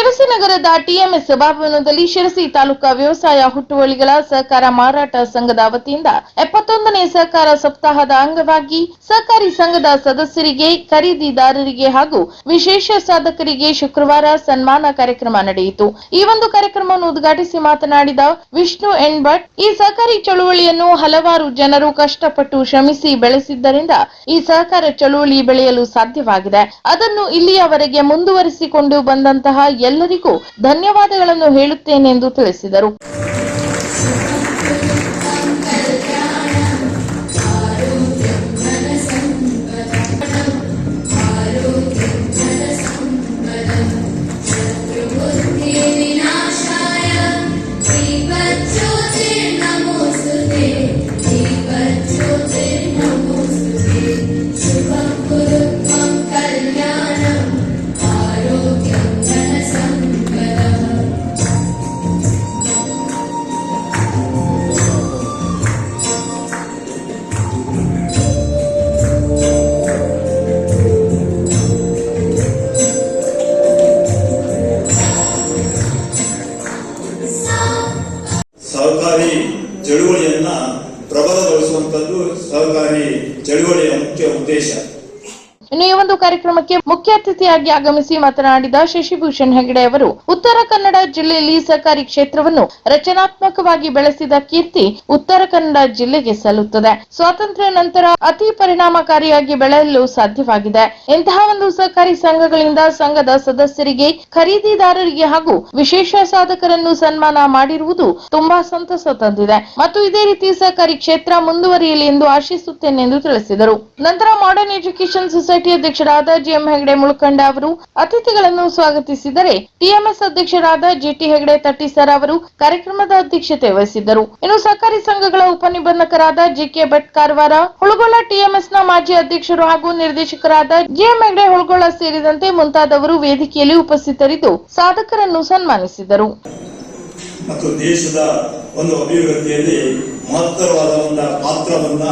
ಶಿರಸಿ ನಗರದ ಟಿಎಂಎಸ್ ಸಭಾಭವನದಲ್ಲಿ ಶಿರಸಿ ತಾಲೂಕಾ ವ್ಯವಸಾಯ ಹುಟ್ಟುವಳಿಗಳ ಸಹಕಾರ ಮಾರಾಟ ಸಂಘದ ವತಿಯಿಂದ 71ನೇ ಸಹಕಾರ ಸಪ್ತಾಹದ ಅಂಗವಾಗಿ ಸಹಕಾರಿ ಸಂಘದ ಸದಸ್ಯರಿಗೆ, ಖರೀದಿದಾರರಿಗೆ ಹಾಗೂ ವಿಶೇಷ ಸಾಧಕರಿಗೆ ಶುಕ್ರವಾರ ಸನ್ಮಾನ ಕಾರ್ಯಕ್ರಮ ನಡೆಯಿತು. ಈ ಒಂದು ಕಾರ್ಯಕ್ರಮವನ್ನು ಉದ್ಘಾಟಿಸಿ ಮಾತನಾಡಿದ ವಿಷ್ಣು ಎನ್ ಭಟ್, ಈ ಸಹಕಾರಿ ಚಳುವಳಿಯನ್ನು ಹಲವಾರು ಜನರು ಕಷ್ಟಪಟ್ಟು ಶ್ರಮಿಸಿ ಬೆಳೆಸಿದ್ದರಿಂದ ಈ ಸಹಕಾರ ಚಳುವಳಿ ಬೆಳೆಯಲು ಸಾಧ್ಯವಾಗಿದೆ. ಅದನ್ನು ಇಲ್ಲಿಯವರೆಗೆ ಮುಂದುವರಿಸಿಕೊಂಡು ಬಂದಂತಹ ಎಲ್ಲರಿಗೂ ಧನ್ಯವಾದಗಳನ್ನು ಹೇಳುತ್ತೇನೆ ಎಂದು ತಿಳಿಸಿದರು. ಸಹಕಾರಿ ಚಳುವಳಿಯನ್ನ ಪ್ರಬಲಗೊಳಿಸುವಂತದ್ದು ಸಹಕಾರಿ ಚಳುವಳಿಯ ಮುಖ್ಯ ಉದ್ದೇಶ. ಇನ್ನು ಈ ಒಂದು ಕಾರ್ಯಕ್ರಮಕ್ಕೆ ಮುಖ್ಯ ಅತಿಥಿಯಾಗಿ ಆಗಮಿಸಿ ಮಾತನಾಡಿದ ಶಶಿಭೂಷಣ್ ಹೆಗಡೆ ಅವರು, ಉತ್ತರ ಕನ್ನಡ ಜಿಲ್ಲೆಯಲ್ಲಿ ಸಹಕಾರಿ ಕ್ಷೇತ್ರವನ್ನು ರಚನಾತ್ಮಕವಾಗಿ ಬೆಳೆಸಿದ ಕೀರ್ತಿ ಉತ್ತರ ಕನ್ನಡ ಜಿಲ್ಲೆಗೆ ಸಲ್ಲುತ್ತದೆ. ಸ್ವಾತಂತ್ರ್ಯ ನಂತರ ಅತಿ ಪರಿಣಾಮಕಾರಿಯಾಗಿ ಬೆಳೆಯಲು ಸಾಧ್ಯವಾಗಿದೆ. ಇಂತಹ ಒಂದು ಸಹಕಾರಿ ಸಂಘಗಳಿಂದ ಸಂಘದ ಸದಸ್ಯರಿಗೆ, ಖರೀದಿದಾರರಿಗೆ ಹಾಗೂ ವಿಶೇಷ ಸಾಧಕರನ್ನು ಸನ್ಮಾನ ಮಾಡಿರುವುದು ತುಂಬಾ ಸಂತಸ ತಂದಿದೆ ಮತ್ತು ಇದೇ ರೀತಿ ಸಹಕಾರಿ ಕ್ಷೇತ್ರ ಮುಂದುವರಿಯಲಿ ಎಂದು ಆಶಿಸುತ್ತೇನೆ ಎಂದು ತಿಳಿಸಿದರು. ನಂತರ ಮಾಡರ್ನ್ ಎಜುಕೇಷನ್ ಸೊಸೈಟಿ ಅಧ್ಯಕ್ಷರಾದ ಜಿಎಂ ಹೆಗಡೆ ಮುಳಕಂಡ ಅವರು ಅತಿಥಿಗಳನ್ನು ಸ್ವಾಗತಿಸಿದರೆ, ಟಿಎಂಎಸ್ ಅಧ್ಯಕ್ಷರಾದ ಜಿಟಿ ಹೆಗಡೆ ತಟ್ಟಿಸರ್ ಅವರು ಕಾರ್ಯಕ್ರಮದ ಅಧ್ಯಕ್ಷತೆ ವಹಿಸಿದ್ದರು. ಇನ್ನು ಸಹಕಾರಿ ಸಂಘಗಳ ಉಪನಿಬಂಧಕರಾದ ಜಿಕೆ ಭಟ್ ಕಾರವಾರ, ಹುಳಗೊಳ ಟಿಎಂಎಸ್ನ ಮಾಜಿ ಅಧ್ಯಕ್ಷರು ಹಾಗೂ ನಿರ್ದೇಶಕರಾದ ಜಿಎಂ ಹೆಗಡೆ ಹುಳಗೊಳ ಸೇರಿದಂತೆ ಮುಂತಾದವರು ವೇದಿಕೆಯಲ್ಲಿ ಉಪಸ್ಥಿತರಿದ್ದು ಸಾಧಕರನ್ನು ಸನ್ಮಾನಿಸಿದರು. ಮತ್ತು ದೇಶದ ಒಂದು ಅಭಿವೃದ್ಧಿಯಲ್ಲಿ ಮಹತ್ತರವಾದ ಒಂದು ಪಾತ್ರವನ್ನ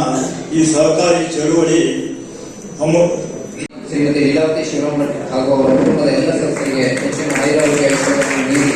ಈ ಸಹಕಾರಿ ಚಳುವಳಿ ಶ್ರೀಮತಿ ಲೀಲಾವತಿ ಶಿವರಾಮನ್ ಹಾಗೂ ಅವರ ಕುಟುಂಬದ ಎಲ್ಲ ಸದಸ್ಯರಿಗೆ ಹೆಚ್ಚಿನ ಆಯುರಾರೋಗ್ಯ ನೀಡಿ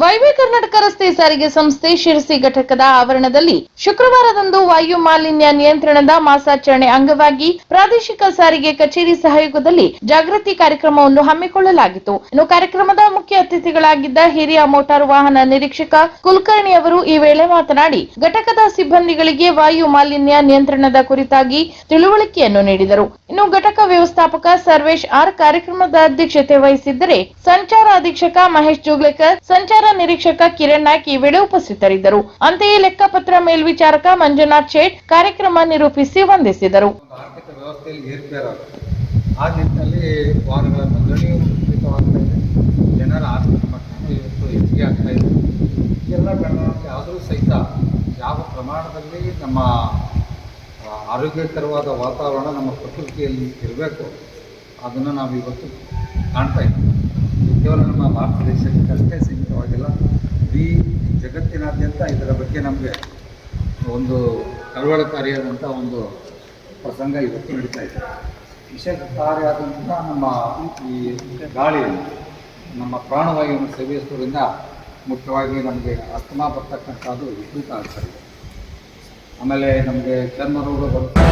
ವೈವಿ ಕರ್ನಾಟಕ ರಸ್ತೆ ಸಾರಿಗೆ ಸಂಸ್ಥೆ ಶಿರಸಿ ಘಟಕದ ಆವರಣದಲ್ಲಿ ಶುಕ್ರವಾರದಂದು ವಾಯು ಮಾಲಿನ್ಯ ನಿಯಂತ್ರಣದ ಮಾಸಾಚರಣೆ ಅಂಗವಾಗಿ ಪ್ರಾದೇಶಿಕ ಸಾರಿಗೆ ಕಚೇರಿ ಸಹಯೋಗದಲ್ಲಿ ಜಾಗೃತಿ ಕಾರ್ಯಕ್ರಮವನ್ನು ಹಮ್ಮಿಕೊಳ್ಳಲಾಗಿತ್ತು. ಇನ್ನು ಕಾರ್ಯಕ್ರಮದ ಮುಖ್ಯ ಅತಿಥಿಗಳಾಗಿದ್ದ ಹಿರಿಯ ಮೋಟಾರು ವಾಹನ ನಿರೀಕ್ಷಕ ಕುಲಕರ್ಣಿ ಅವರು ಈ ವೇಳೆ ಮಾತನಾಡಿ, ಘಟಕದ ಸಿಬ್ಬಂದಿಗಳಿಗೆ ವಾಯು ಮಾಲಿನ್ಯ ನಿಯಂತ್ರಣದ ಕುರಿತಾಗಿ ತಿಳುವಳಿಕೆಯನ್ನು ನೀಡಿದರು. ಇನ್ನು ಘಟಕ ವ್ಯವಸ್ಥಾಪಕ ಸರ್ವೇಶ್ ಆರ್ ಕಾರ್ಯಕ್ರಮದ ಅಧ್ಯಕ್ಷತೆ ವಹಿಸಿದ್ದರೆ, ಸಂಚಾರ ಅಧೀಕ್ಷಕ ಮಹೇಶ್ ಜೋಗ್ಲೇಕರ್, ಸಂಚಾರ ನಿರೀಕ್ಷಕ ಕಿರಣ್ ನಾಯ್ಕ್ ಈ ವೇಳೆ ಉಪಸ್ಥಿತರಿದ್ದರು. ಅಂತೆಯೇ ಲೆಕ್ಕಪತ್ರ ಮೇಲ್ವಿಚಾರಕ ಮಂಜುನಾಥ್ ಶೇಟ್ ಕಾರ್ಯಕ್ರಮ ನಿರೂಪಿಸಿ ವಂದಿಸಿದರು. ಆರ್ಥಿಕ ವ್ಯವಸ್ಥೆಯಲ್ಲಿ ಏರ್ಪೇರಾಗುತ್ತೆ. ಆ ನಿಟ್ಟಿನಲ್ಲಿ ವಾಹನಗಳ ನೋಂದಣಿಯೂ ಕುರಿತವಾಗ್ತಾ ಇದೆ. ಜನರ ಆರ್ಥಿಕ ಮಟ್ಟನೂ ಇವತ್ತು ಹೆಚ್ಚಿಗೆ ಆಗ್ತಾ ಇದೆ. ಎಲ್ಲ ಬೆಳವಣಿಗೆ ಆದರೂ ಸಹಿತ ಯಾವ ಪ್ರಮಾಣದಲ್ಲಿ ನಮ್ಮ ಆರೋಗ್ಯಕರವಾದ ವಾತಾವರಣ ನಮ್ಮ ಪ್ರಕೃತಿಯಲ್ಲಿ ಇರಬೇಕು ಅದನ್ನು ನಾವು ಇವತ್ತು ಕಾಣ್ತಾ ಇದ್ದೀವಿ. ಕೇವಲ ನಮ್ಮ ಭಾರತ ದೇಶಕ್ಕಷ್ಟೇ ಸೀಮಿತವಾಗಿಲ್ಲ, ಇಡೀ ಜಗತ್ತಿನಾದ್ಯಂತ ಇದರ ಬಗ್ಗೆ ನಮಗೆ ಒಂದು ಕಳವಳಕಾರಿಯಾದಂಥ ಒಂದು ಪ್ರಸಂಗ ಇವತ್ತು ನಡೀತಾ ಇದೆ. ವಿಷಕಾರಿಯಾದಂಥ ನಮ್ಮ ಈ ಗಾಳಿಯಲ್ಲಿ ನಮ್ಮ ಪ್ರಾಣವಾಯುವನ್ನು ಸೇವಿಸುವುದರಿಂದ ಮುಖ್ಯವಾಗಿ ನಮಗೆ ಅಸ್ತಮಾ ಬರ್ತಕ್ಕಂಥದ್ದು ವಿಪರೀತ ಆಗ್ತಾ ಇದೆ. ಆಮೇಲೆ ನಮಗೆ ಚರ್ಮ ರೋಗ ಬರುತ್ತೆ.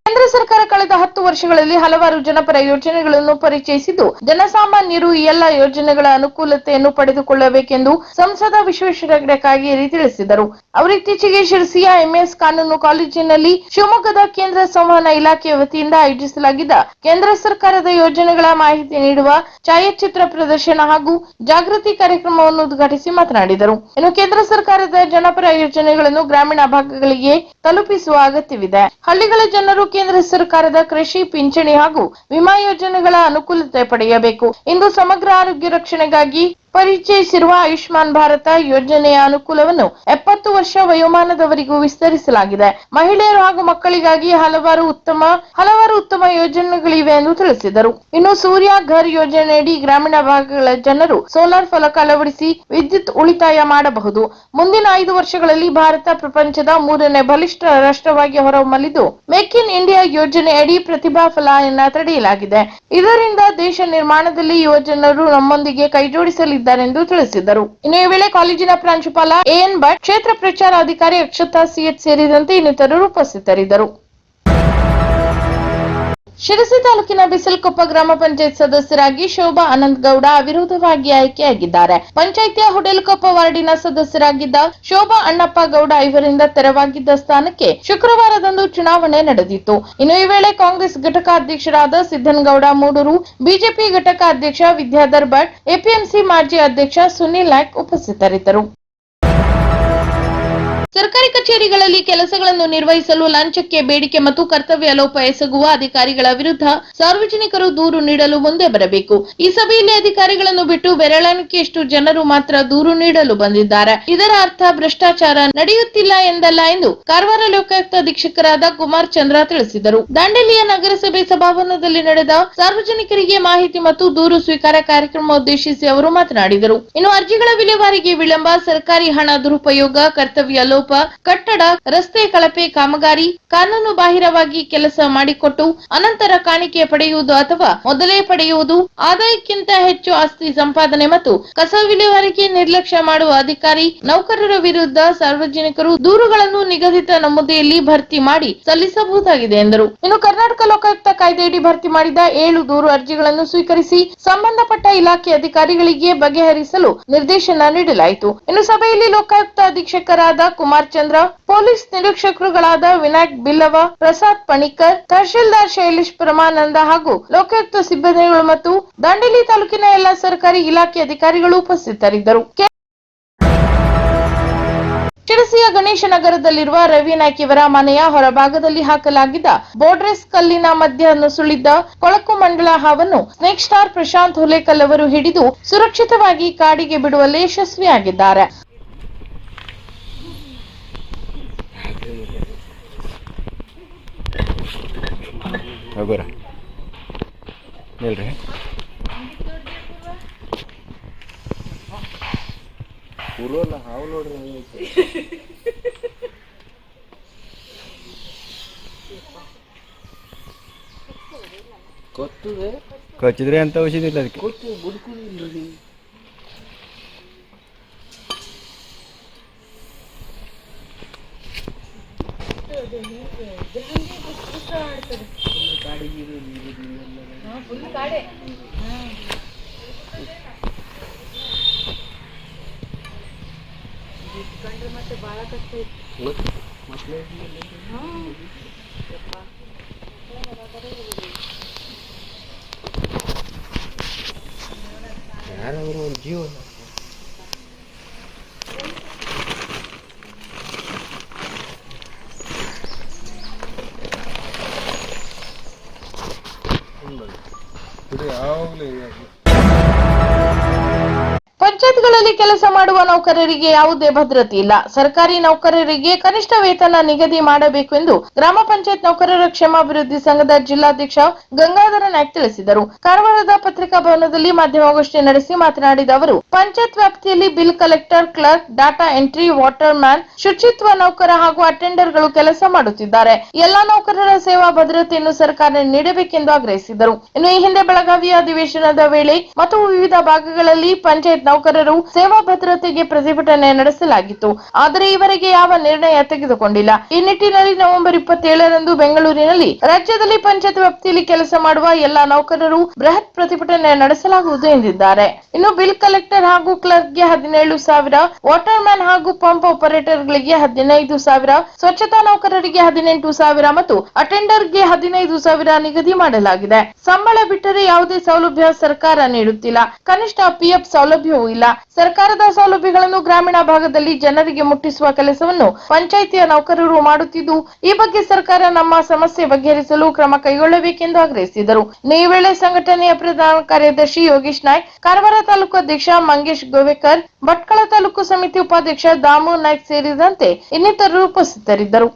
ಕೇಂದ್ರ ಸರ್ಕಾರ ಕಳೆದ 10 ವರ್ಷಗಳಲ್ಲಿ ಹಲವಾರು ಜನಪರ ಯೋಜನೆಗಳನ್ನು ಪರಿಚಯಿಸಿದ್ದು, ಜನಸಾಮಾನ್ಯರು ಈ ಎಲ್ಲ ಯೋಜನೆಗಳ ಅನುಕೂಲತೆಯನ್ನು ಪಡೆದುಕೊಳ್ಳಬೇಕೆಂದು ಸಂಸದ ವಿಶ್ವೇಶ್ವರ ಹೆಗಡೆ ಕಾಗೇರಿ ತಿಳಿಸಿದರು. ಅವರು ಇತ್ತೀಚೆಗೆ ಶಿರಸಿಯ ಎಂಎಸ್ ಕಾನೂನು ಕಾಲೇಜಿನಲ್ಲಿ ಶಿವಮೊಗ್ಗದ ಕೇಂದ್ರ ಸಂವಹನ ಇಲಾಖೆ ವತಿಯಿಂದ ಆಯೋಜಿಸಲಾಗಿದ್ದ ಕೇಂದ್ರ ಸರ್ಕಾರದ ಯೋಜನೆಗಳ ಮಾಹಿತಿ ನೀಡುವ ಛಾಯಾಚಿತ್ರ ಪ್ರದರ್ಶನ ಹಾಗೂ ಜಾಗೃತಿ ಕಾರ್ಯಕ್ರಮವನ್ನು ಉದ್ಘಾಟಿಸಿ ಮಾತನಾಡಿದರು. ಇನ್ನು ಕೇಂದ್ರ ಸರ್ಕಾರದ ಜನಪರ ಯೋಜನೆಗಳನ್ನು ಗ್ರಾಮೀಣ ಭಾಗಗಳಿಗೆ ತಲುಪಿಸುವ ಅಗತ್ಯವಿದೆ. ಹಳ್ಳಿಗಳ ಜನರು ಕೇಂದ್ರ ಸರ್ಕಾರದ ಕೃಷಿ ಪಿಂಚಣಿ ಹಾಗೂ ವಿಮಾ ಯೋಜನೆಗಳ ಅನುಕೂಲತೆ ಪಡೆಯಬೇಕು. ಇಂದು ಸಮಗ್ರ ಆರೋಗ್ಯ ರಕ್ಷಣೆಗಾಗಿ ಪರಿಚಯಿಸಿರುವ ಆಯುಷ್ಮಾನ್ ಭಾರತ ಯೋಜನೆಯ ಅನುಕೂಲವನ್ನು 70 ವರ್ಷ ವಯೋಮಾನದವರಿಗೂ ವಿಸ್ತರಿಸಲಾಗಿದೆ. ಮಹಿಳೆಯರು ಹಾಗೂ ಮಕ್ಕಳಿಗಾಗಿ ಹಲವಾರು ಉತ್ತಮ ಯೋಜನೆಗಳಿವೆ ಎಂದು ತಿಳಿಸಿದರು. ಇನ್ನು ಸೂರ್ಯ ಘರ್ ಯೋಜನೆಯಡಿ ಗ್ರಾಮೀಣ ಭಾಗಗಳ ಜನರು ಸೋಲಾರ್ ಫಲಕ ಅಳವಡಿಸಿ ವಿದ್ಯುತ್ ಉಳಿತಾಯ ಮಾಡಬಹುದು. ಮುಂದಿನ 5 ವರ್ಷಗಳಲ್ಲಿ ಭಾರತ ಪ್ರಪಂಚದ 3ನೇ ಬಲಿಷ್ಠ ರಾಷ್ಟ್ರವಾಗಿ ಹೊರಹೊಮ್ಮಲಿದ್ದು, ಮೇಕ್ ಇನ್ ಇಂಡಿಯಾ ಯೋಜನೆಯಡಿ ಪ್ರತಿಭಾ ಫಲಾಯನ ತಡೆಯಲಾಗಿದೆ. ಇದರಿಂದ ದೇಶ ನಿರ್ಮಾಣದಲ್ಲಿ ಯುವ ಜನರು ನಮ್ಮೊಂದಿಗೆ ಕೈಜೋಡಿಸಲಿದ್ದಾರೆ ಎಂದು ತಿಳಿಸಿದರು. ಇನ್ನು ಈ ವೇಳೆ ಕಾಲೇಜಿನ ಪ್ರಾಂಶುಪಾಲ ಎಎನ್ ಭಟ್, ಕ್ಷೇತ್ರ ಪ್ರಚಾರ ಅಧಿಕಾರಿ ಅಕ್ಷತಾ ಸಿಎಚ್ ಸೇರಿದಂತೆ ಇನ್ನಿತರರು ಉಪಸ್ಥಿತರಿದ್ದರು. ಶಿರಸಿ ತಾಲೂಕಿನ ಬಿಸಲಕೊಪ್ಪ ಗ್ರಾಮ ಪಂಚಾಯತ್ ಸದಸ್ಯರಾಗಿ ಶೋಭಾ ಅನಂತಗೌಡ ಅವಿರೋಧವಾಗಿ ಆಯ್ಕೆಯಾಗಿದ್ದಾರೆ. ಪಂಚಾಯಿತಿಯ ಹುಡೇಲಕೊಪ್ಪ ವಾರ್ಡಿನ ಸದಸ್ಯರಾಗಿದ್ದ ಶೋಭಾ ಅಣ್ಣಪ್ಪ ಗೌಡ ಇವರಿಂದ ತೆರವಾಗಿದ್ದ ಸ್ಥಾನಕ್ಕೆ ಶುಕ್ರವಾರದಂದು ಚುನಾವಣೆ ನಡೆದಿತ್ತು. ಇನ್ನು ಈ ವೇಳೆ ಕಾಂಗ್ರೆಸ್ ಘಟಕ ಅಧ್ಯಕ್ಷರಾದ ಸಿದ್ದನಗೌಡ ಮೂಡೂರು, ಬಿಜೆಪಿ ಘಟಕ ಅಧ್ಯಕ್ಷ ವಿದ್ಯಾಧರ್ ಭಟ್, ಎಪಿಎಂಸಿ ಮಾಜಿ ಅಧ್ಯಕ್ಷ ಸುನಿಲ್ ನಾಯ್ಕ್ ಉಪಸ್ಥಿತರಿದ್ದರು. ಸರ್ಕಾರಿ ಕಚೇರಿಗಳಲ್ಲಿ ಕೆಲಸಗಳನ್ನು ನಿರ್ವಹಿಸಲು ಲಂಚಕ್ಕೆ ಬೇಡಿಕೆ ಮತ್ತು ಕರ್ತವ್ಯ ಲೋಪ ಎಸಗುವ ಅಧಿಕಾರಿಗಳ ವಿರುದ್ಧ ಸಾರ್ವಜನಿಕರು ದೂರು ನೀಡಲು ಮುಂದೆ ಬರಬೇಕು. ಈ ಸಭೆಯಲ್ಲಿ ಅಧಿಕಾರಿಗಳನ್ನು ಬಿಟ್ಟು ಬೆರಳೆಣಿಕೆಯಷ್ಟು ಜನರು ಮಾತ್ರ ದೂರು ನೀಡಲು ಬಂದಿದ್ದಾರೆ. ಇದರ ಅರ್ಥ ಭ್ರಷ್ಟಾಚಾರ ನಡೆಯುತ್ತಿಲ್ಲ ಎಂದಲ್ಲ ಎಂದು ಕಾರವಾರ ಲೋಕಾಯುಕ್ತ ಅಧೀಕ್ಷಕರಾದ ಕುಮಾರ್ ಚಂದ್ರ ತಿಳಿಸಿದರು. ದಾಂಡೇಲಿಯ ನಗರಸಭೆ ಸಭಾಭವನದಲ್ಲಿ ನಡೆದ ಸಾರ್ವಜನಿಕರಿಗೆ ಮಾಹಿತಿ ಮತ್ತು ದೂರು ಸ್ವೀಕಾರ ಕಾರ್ಯಕ್ರಮ ಉದ್ದೇಶಿಸಿ ಅವರು ಮಾತನಾಡಿದರು. ಇನ್ನು ಅರ್ಜಿಗಳ ವಿಲೇವಾರಿಗೆ ವಿಳಂಬ, ಸರ್ಕಾರಿ ಹಣ ದುರುಪಯೋಗ, ಕರ್ತವ್ಯ ಲೋಪ, ಕಟ್ಟಡ, ರಸ್ತೆ ಕಳಪೆ ಕಾಮಗಾರಿ, ಕಾನೂನು ಬಾಹಿರವಾಗಿ ಕೆಲಸ ಮಾಡಿಕೊಟ್ಟು ಅನಂತರ ಕಾಣಿಕೆ ಪಡೆಯುವುದು ಅಥವಾ ಮೊದಲೇ ಪಡೆಯುವುದು, ಆದಾಯಕ್ಕಿಂತ ಹೆಚ್ಚು ಆಸ್ತಿ ಸಂಪಾದನೆ ಮತ್ತು ಕಸ ವಿಲೇವಾರಿಗೆ ನಿರ್ಲಕ್ಷ್ಯ ಮಾಡುವ ಅಧಿಕಾರಿ ನೌಕರರ ವಿರುದ್ಧ ಸಾರ್ವಜನಿಕರು ದೂರುಗಳನ್ನು ನಿಗದಿತ ನಮೂನೆಯಲ್ಲಿ ಭರ್ತಿ ಮಾಡಿ ಸಲ್ಲಿಸಬಹುದಾಗಿದೆ ಎಂದರು. ಇನ್ನು ಕರ್ನಾಟಕ ಲೋಕಾಯುಕ್ತ ಕಾಯ್ದೆಯಡಿ ಭರ್ತಿ ಮಾಡಿದ 7 ದೂರು ಅರ್ಜಿಗಳನ್ನು ಸ್ವೀಕರಿಸಿ ಸಂಬಂಧಪಟ್ಟ ಇಲಾಖೆ ಅಧಿಕಾರಿಗಳಿಗೆ ಬಗೆಹರಿಸಲು ನಿರ್ದೇಶನ ನೀಡಲಾಯಿತು. ಇನ್ನು ಸಭೆಯಲ್ಲಿ ಲೋಕಾಯುಕ್ತ ಅಧೀಕ್ಷಕರಾದ ಕುಮಾರ್ ಚಂದ್ರ, ಪೊಲೀಸ್ ನಿರೀಕ್ಷಕರುಗಳಾದ ವಿನಾಯಕ್ ಬಿಲ್ಲವ, ಪ್ರಸಾದ್ ಪಣಿಕರ್, ತಹಶೀಲ್ದಾರ್ ಶೈಲೇಶ್ ಪರಮಾನಂದ ಹಾಗೂ ಲೋಕಾಯುಕ್ತ ಸಿಬ್ಬಂದಿಗಳು ಮತ್ತು ದಾಂಡೇಲಿ ತಾಲೂಕಿನ ಎಲ್ಲಾ ಸರ್ಕಾರಿ ಇಲಾಖೆ ಅಧಿಕಾರಿಗಳು ಉಪಸ್ಥಿತರಿದ್ದರು. ಶಿರಸಿಯ ಗಣೇಶ ನಗರದಲ್ಲಿರುವ ರವಿ ನಾಯ್ಕ್ ಇವರ ಮನೆಯ ಹೊರಭಾಗದಲ್ಲಿ ಹಾಕಲಾಗಿದ್ದ ಬೋಡ್ರೆಸ್ ಕಲ್ಲಿನ ಮಧ್ಯ ನುಸುಳಿದ್ದ ಕೊಳಕು ಮಂಡಲ ಹಾವನ್ನು ಸ್ನೇಕ್ ಸ್ಟಾರ್ ಪ್ರಶಾಂತ್ ಹುಲೇಕಲ್ ಅವರು ಹಿಡಿದು ಸುರಕ್ಷಿತವಾಗಿ ಕಾಡಿಗೆ ಬಿಡುವಲ್ಲಿ ಯಶಸ್ವಿಯಾಗಿದ್ದಾರೆ. ಕಚ್ಚಿದ್ರೆ ಅಂತ ಔಷಧಿ ಇಲ್ಲ ಅದಕ್ಕೆ. ಪಂಚಾಯತ್ಗಳಲ್ಲಿ ಕೆಲಸ ಮಾಡುವ ನೌಕರರಿಗೆ ಯಾವುದೇ ಭದ್ರತೆ ಇಲ್ಲ. ಸರ್ಕಾರಿ ನೌಕರರಿಗೆ ಕನಿಷ್ಠ ವೇತನ ನಿಗದಿ ಮಾಡಬೇಕು ಎಂದು ಗ್ರಾಮ ಪಂಚಾಯತ್ ನೌಕರರ ಕ್ಷೇಮಾಭಿವೃದ್ಧಿ ಸಂಘದ ಜಿಲ್ಲಾಧ್ಯಕ್ಷ ಗಂಗಾಧರ ನಾಯ್ಕ್ ತಿಳಿಸಿದರು. ಕಾರವಾರದ ಪತ್ರಿಕಾ ಭವನದಲ್ಲಿ ಮಾಧ್ಯಮಗೋಷ್ಠಿ ನಡೆಸಿ ಮಾತನಾಡಿದ ಅವರು, ಪಂಚಾಯತ್ ವ್ಯಾಪ್ತಿಯಲ್ಲಿ bill collector, clerk, data entry, water man, ಶುಚಿತ್ವ ನೌಕರ ಹಾಗೂ ಅಟೆಂಡರ್ಗಳು ಕೆಲಸ ಮಾಡುತ್ತಿದ್ದಾರೆ. ಎಲ್ಲಾ ನೌಕರರ ಸೇವಾ ಭದ್ರತೆಯನ್ನು ಸರ್ಕಾರ ನೀಡಬೇಕೆಂದು ಆಗ್ರಹಿಸಿದರು. ಇನ್ನು ಈ ಹಿಂದೆ ಬೆಳಗಾವಿಯ ಅಧಿವೇಶನದ ವೇಳೆ ಮತ್ತು ವಿವಿಧ ಭಾಗಗಳಲ್ಲಿ ಪಂಚಾಯತ್ ನೌಕರರು ಸೇವಾ ಭದ್ರತೆಗೆ ಪ್ರತಿಭಟನೆ ನಡೆಸಲಾಗಿತ್ತು. ಆದರೆ ಈವರೆಗೆ ಯಾವ ನಿರ್ಣಯ ತೆಗೆದುಕೊಂಡಿಲ್ಲ. ಈ ನಿಟ್ಟಿನಲ್ಲಿ ನವೆಂಬರ್ 27ರಂದು ಬೆಂಗಳೂರಿನಲ್ಲಿ ರಾಜ್ಯದಲ್ಲಿ ಪಂಚಾಯತ್ ವ್ಯಾಪ್ತಿಯಲ್ಲಿ ಕೆಲಸ ಮಾಡುವ ಎಲ್ಲಾ ನೌಕರರು ಬೃಹತ್ ಪ್ರತಿಭಟನೆ ನಡೆಸಲಾಗುವುದು ಎಂದಿದ್ದಾರೆ. ಇನ್ನು ಬಿಲ್ ಕಲೆಕ್ಟರ್ ಹಾಗೂ ಕ್ಲರ್ಕ್ಗೆ 17,000, ವಾಟರ್ ಮ್ಯಾನ್ ಹಾಗೂ ಪಂಪ್ ಆಪರೇಟರ್ಗಳಿಗೆ 15,000, ಸ್ವಚ್ಛತಾ ನೌಕರರಿಗೆ 18,000 ಮತ್ತು ಅಟೆಂಡರ್ಗೆ 15,000 ನಿಗದಿ ಮಾಡಲಾಗಿದೆ. ಸಂಬಳ ಬಿಟ್ಟರೆ ಯಾವುದೇ ಸೌಲಭ್ಯ ಸರ್ಕಾರ ನೀಡುತ್ತಿಲ್ಲ. ಕನಿಷ್ಠ ಪಿಎಫ್ ಸೌಲಭ್ಯವೂ ಇಲ್ಲ. ಮಾಡುತ್ತಿಲ್ಲ. ಸರ್ಕಾರದ ಸೌಲಭ್ಯಗಳನ್ನು ಗ್ರಾಮೀಣ ಭಾಗದಲ್ಲಿ ಜನರಿಗೆ ಮುಟ್ಟಿಸುವ ಕೆಲಸವನ್ನು ಪಂಚಾಯಿತಿಯ ನೌಕರರು ಮಾಡುತ್ತಿದ್ದು, ಈ ಬಗ್ಗೆ ಸರ್ಕಾರ ನಮ್ಮ ಸಮಸ್ಯೆ ಬಗೆಹರಿಸಲು ಕ್ರಮ ಕೈಗೊಳ್ಳಬೇಕೆಂದು ಆಗ್ರಹಿಸಿದರು. ಈ ವೇಳೆ ಸಂಘಟನೆಯ ಪ್ರಧಾನ ಕಾರ್ಯದರ್ಶಿ ಯೋಗೇಶ್ ನಾಯ್ಕ್, ಕಾರವಾರ ತಾಲೂಕು ಅಧ್ಯಕ್ಷ ಮಂಗೇಶ್ ಗೋವೇಕರ್, ಭಟ್ಕಳ ತಾಲೂಕು ಸಮಿತಿ ಉಪಾಧ್ಯಕ್ಷ ದಾಮು ನಾಯ್ಕ್ ಸೇರಿದಂತೆ ಇನ್ನಿತರರು ಉಪಸ್ಥಿತರಿದ್ದರು.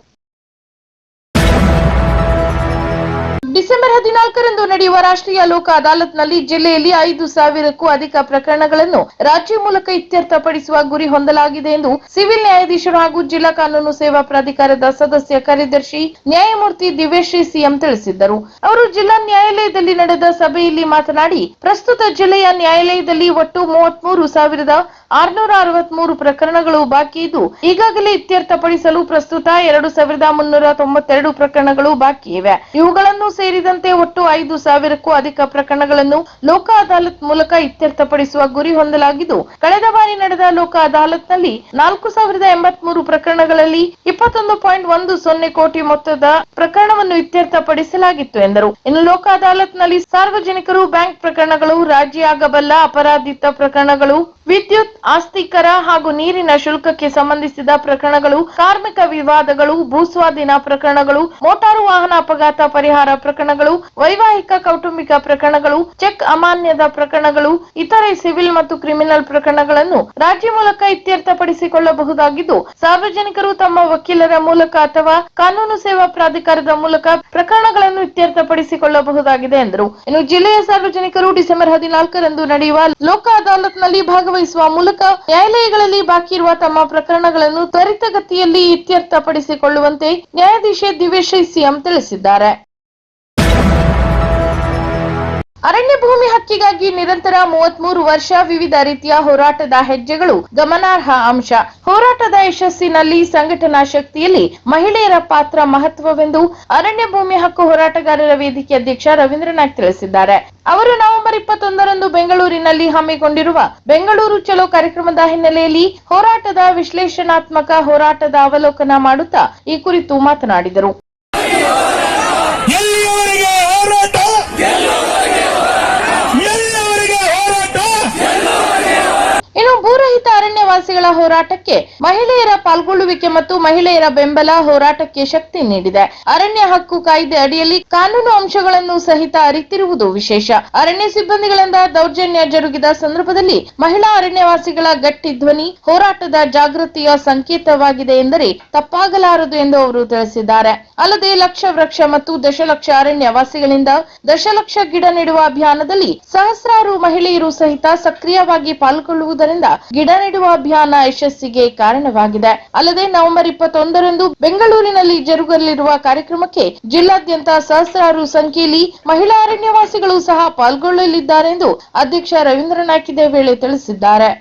ಡಿಸೆಂಬರ್ 14ರಂದು ನಡೆಯುವ ರಾಷ್ಟ್ರೀಯ ಲೋಕ ಅದಾಲತ್ನಲ್ಲಿ ಜಿಲ್ಲೆಯಲ್ಲಿ 5,000ಕ್ಕೂ ಅಧಿಕ ಪ್ರಕರಣಗಳನ್ನು ರಾಜ್ಯ ಮೂಲಕ ಇತ್ಯರ್ಥಪಡಿಸುವ ಗುರಿ ಹೊಂದಲಾಗಿದೆ ಎಂದು ಸಿವಿಲ್ ನ್ಯಾಯಾಧೀಶರು ಹಾಗೂ ಜಿಲ್ಲಾ ಕಾನೂನು ಸೇವಾ ಪ್ರಾಧಿಕಾರದ ಸದಸ್ಯ ಕಾರ್ಯದರ್ಶಿ ನ್ಯಾಯಮೂರ್ತಿ ದಿವ್ಯಶ್ರೀ ಸಿಎಂ ತಿಳಿಸಿದ್ದರು. ಅವರು ಜಿಲ್ಲಾ ನ್ಯಾಯಾಲಯದಲ್ಲಿ ನಡೆದ ಸಭೆಯಲ್ಲಿ ಮಾತನಾಡಿ, ಪ್ರಸ್ತುತ ಜಿಲ್ಲೆಯ ನ್ಯಾಯಾಲಯದಲ್ಲಿ ಒಟ್ಟು 33,663 ಪ್ರಕರಣಗಳು ಬಾಕಿ ಇದ್ದು, ಈಗಾಗಲೇ ಇತ್ಯರ್ಥಪಡಿಸಲು ಪ್ರಸ್ತುತ 2,392 ಪ್ರಕರಣಗಳು ಬಾಕಿ ಇವೆ. ಇವುಗಳನ್ನು ಸೇರಿದಂತೆ ಒಟ್ಟು 5,000ಕ್ಕೂ ಅಧಿಕ ಪ್ರಕರಣಗಳನ್ನು ಲೋಕ ಅದಾಲತ್ ಮೂಲಕ ಇತ್ಯರ್ಥಪಡಿಸುವ ಗುರಿ ಹೊಂದಲಾಗಿದ್ದು, ಕಳೆದ ಬಾರಿ ನಡೆದ ಲೋಕ ಅದಾಲತ್ನಲ್ಲಿ 4,083 ಪ್ರಕರಣಗಳಲ್ಲಿ 21.10 ಕೋಟಿ ಮೊತ್ತದ ಪ್ರಕರಣವನ್ನು ಇತ್ಯರ್ಥಪಡಿಸಲಾಗಿತ್ತು ಎಂದರು. ಇನ್ನು ಲೋಕ ಅದಾಲತ್ನಲ್ಲಿ ಸಾರ್ವಜನಿಕರು, ಬ್ಯಾಂಕ್ ಪ್ರಕರಣಗಳು, ರಾಜಿ ಆಗಬಲ್ಲ ಅಪರಾಧಿತ ಪ್ರಕರಣಗಳು, ವಿದ್ಯುತ್, ಆಸ್ತಿ ಕರ ಹಾಗೂ ನೀರಿನ ಶುಲ್ಕಕ್ಕೆ ಸಂಬಂಧಿಸಿದ ಪ್ರಕರಣಗಳು, ಕಾರ್ಮಿಕ ವಿವಾದಗಳು, ಭೂಸ್ವಾಧೀನ ಪ್ರಕರಣಗಳು, ಮೋಟಾರು ವಾಹನ ಅಪಘಾತ ಪರಿಹಾರ ಪ್ರಕರಣಗಳು, ವೈವಾಹಿಕ ಕೌಟುಂಬಿಕ ಪ್ರಕರಣಗಳು, ಚೆಕ್ ಅಮಾನ್ಯದ ಪ್ರಕರಣಗಳು, ಇತರೆ ಸಿವಿಲ್ ಮತ್ತು ಕ್ರಿಮಿನಲ್ ಪ್ರಕರಣಗಳನ್ನು ರಾಜ್ಯ ಮೂಲಕ ಇತ್ಯರ್ಥಪಡಿಸಿಕೊಳ್ಳಬಹುದಾಗಿದ್ದು, ಸಾರ್ವಜನಿಕರು ತಮ್ಮ ವಕೀಲರ ಮೂಲಕ ಅಥವಾ ಕಾನೂನು ಸೇವಾ ಪ್ರಾಧಿಕಾರದ ಮೂಲಕ ಪ್ರಕರಣಗಳನ್ನು ಇತ್ಯರ್ಥಪಡಿಸಿಕೊಳ್ಳಬಹುದಾಗಿದೆ ಎಂದರು. ಇನ್ನು ಜಿಲ್ಲೆಯ ಸಾರ್ವಜನಿಕರು ಡಿಸೆಂಬರ್ 14ರಂದು ನಡೆಯುವ ಲೋಕ ಅದಾಲತ್ನಲ್ಲಿ ಭಾಗವಹಿಸುವ ಮೂಲಕ ನ್ಯಾಯಾಲಯಗಳಲ್ಲಿ ಬಾಕಿ ಇರುವ ತಮ್ಮ ಪ್ರಕರಣಗಳನ್ನು ತ್ವರಿತಗತಿಯಲ್ಲಿ ಇತ್ಯರ್ಥಪಡಿಸಿಕೊಳ್ಳುವಂತೆ ನ್ಯಾಯಾಧೀಶೆ ದಿವ್ಯಶ್ರೀ ಸಿಎಂ ತಿಳಿಸಿದ್ದಾರೆ. ಅರಣ್ಯ ಭೂಮಿ ಹಕ್ಕಿಗಾಗಿ ನಿರಂತರ 33 ವರ್ಷ ವಿವಿಧ ರೀತಿಯ ಹೋರಾಟದ ಹೆಜ್ಜೆಗಳು ಗಮನಾರ್ಹ ಅಂಶ. ಹೋರಾಟದ ಯಶಸ್ಸಿನಲ್ಲಿ ಸಂಘಟನಾ ಶಕ್ತಿಯಲ್ಲಿ ಮಹಿಳೆಯರ ಪಾತ್ರ ಮಹತ್ವವೆಂದು ಅರಣ್ಯ ಭೂಮಿ ಹಕ್ಕು ಹೋರಾಟಗಾರರ ವೇದಿಕೆ ಅಧ್ಯಕ್ಷ ರವೀಂದ್ರ ನಾಯ್ಕ್ ತಿಳಿಸಿದ್ದಾರೆ. ಅವರು ನವೆಂಬರ್ 21ರಂದು ಬೆಂಗಳೂರಿನಲ್ಲಿ ಹಮ್ಮಿಕೊಂಡಿರುವ ಬೆಂಗಳೂರು ಚಲೋ ಕಾರ್ಯಕ್ರಮದ ಹಿನ್ನೆಲೆಯಲ್ಲಿ ಹೋರಾಟದ ವಿಶ್ಲೇಷಣಾತ್ಮಕ ಹೋರಾಟದ ಅವಲೋಕನ ಮಾಡುತ್ತಾ ಈ ಕುರಿತು ಮಾತನಾಡಿದರು. ಇನ್ನು ಭೂರಹಿತ ಅರಣ್ಯವಾಸಿಗಳ ಹೋರಾಟಕ್ಕೆ ಮಹಿಳೆಯರ ಪಾಲ್ಗೊಳ್ಳುವಿಕೆ ಮತ್ತು ಮಹಿಳೆಯರ ಬೆಂಬಲ ಹೋರಾಟಕ್ಕೆ ಶಕ್ತಿ ನೀಡಿದೆ. ಅರಣ್ಯ ಹಕ್ಕು ಕಾಯ್ದೆ ಅಡಿಯಲ್ಲಿ ಕಾನೂನು ಅಂಶಗಳನ್ನು ಸಹಿತ ಅರಿತಿರುವುದು ವಿಶೇಷ. ಅರಣ್ಯ ಸಿಬ್ಬಂದಿಗಳಿಂದ ದೌರ್ಜನ್ಯ ಜರುಗಿದ ಸಂದರ್ಭದಲ್ಲಿ ಮಹಿಳಾ ಅರಣ್ಯವಾಸಿಗಳ ಗಟ್ಟಿ ಧ್ವನಿ ಹೋರಾಟದ ಜಾಗೃತಿಯ ಸಂಕೇತವಾಗಿದೆ ಎಂದರೆ ತಪ್ಪಾಗಲಾರದು ಎಂದು ಅವರು ತಿಳಿಸಿದ್ದಾರೆ. ಅಲ್ಲದೆ ಲಕ್ಷ ವೃಕ್ಷ ಮತ್ತು ದಶಲಕ್ಷ ಅರಣ್ಯವಾಸಿಗಳಿಂದ ದಶಲಕ್ಷ ಗಿಡ ನೆಡುವ ಅಭಿಯಾನದಲ್ಲಿ ಸಹಸ್ರಾರು ಮಹಿಳೆಯರು ಸಹಿತ ಸಕ್ರಿಯವಾಗಿ ಪಾಲ್ಗೊಳ್ಳುವುದರಿಂದ ಗಿಡ ನೆಡುವ ಅಭಿಯಾನ ಯಶಸ್ಸಿಗೆ ಕಾರಣವಾಗಿದೆ. ಅಲ್ಲದೆ ನವೆಂಬರ್ 21ರಂದು ಬೆಂಗಳೂರಿನಲ್ಲಿ ಜರುಗಲಿರುವ ಕಾರ್ಯಕ್ರಮಕ್ಕೆ ಜಿಲ್ಲಾದ್ಯಂತ ಸಹಸ್ರಾರು ಸಂಖ್ಯೆಯಲ್ಲಿ ಮಹಿಳಾ ಅರಣ್ಯವಾಸಿಗಳು ಸಹ ಪಾಲ್ಗೊಳ್ಳಲಿದ್ದಾರೆ ಎಂದು ಅಧ್ಯಕ್ಷ ರವೀಂದ್ರ ನಾಯ್ಕ್ ಇದೇ ವೇಳೆ ತಿಳಿಸಿದ್ದಾರೆ.